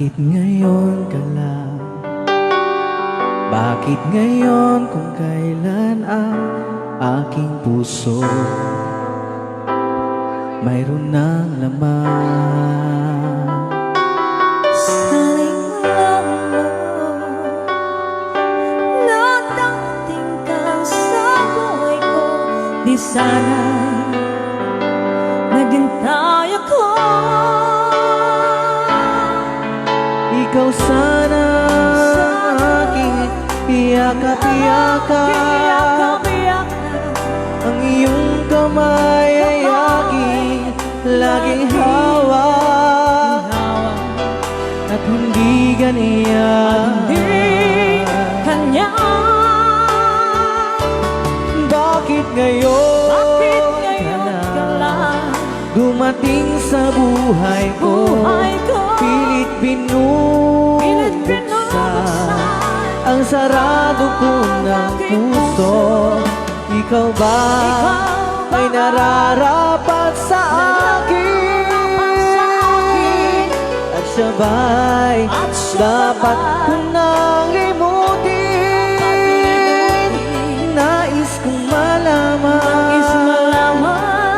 Bakit ngayon ka lang? Bakit ngayon kung kailan ang aking puso mayroon ng laman? Sana'y alam mo na dating ka sa buhay ko. Di sana'y naghintay ako. Ikaw sana aking iyakap-iyakap, ang iyong kamay ay aking laging hawak, at hindi ganyan. Bakit ngayon ka lang dumating sa buhay ko? Pilit binubuksan ang sarado ko ng puso. Ikaw ba ay nararapat sa akin? At siya ba'y dapat ko nang limutin? Nais kong malaman,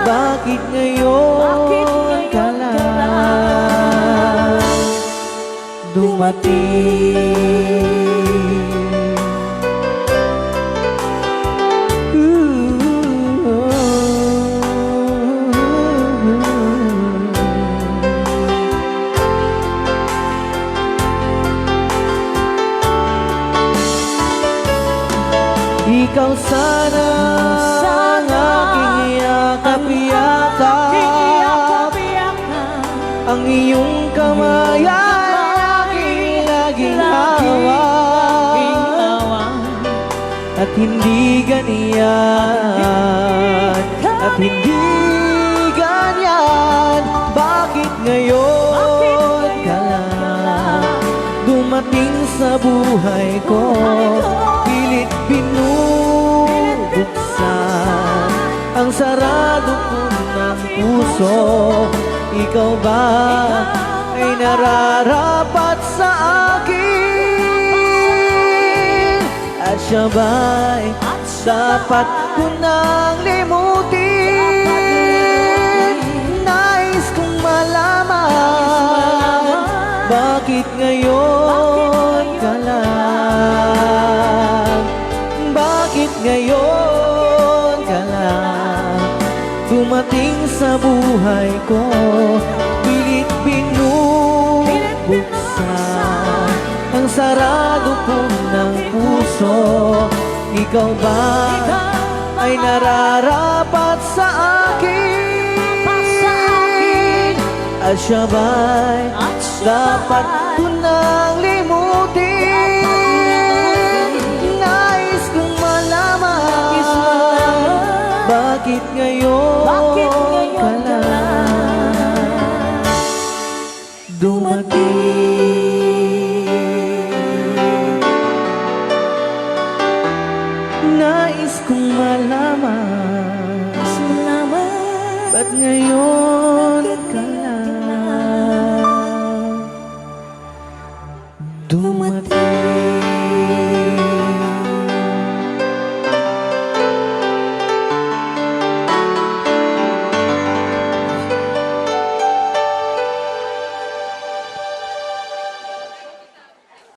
bakit ngayon ka lang dumating? Ikaw sana ang aking iyakap-iyakap, ang iyong kamay ay aking laging hawak, at hindi ganyan, at hindi ganyan. Bakit ngayon ka lang dumating sa buhay ko? Pilit binubuksan ang sarado ko ng puso. Ikaw ba ay nararapat sa akin? At siya ba'y dapat ko nang limutin? Nais kong malaman, bakit ngayon ka lang? Bakit ngayon ka lang dumating sa buhay ko? Pilit binubuksan ang sarado ko ng puso. Ikaw ba ay nararapat sa akin? At siya ba'y dapat ko nang limutin? Nais kong malaman, bakit ngayon ka lang dumating? Nais kong malaman, ba't ngayon ka lang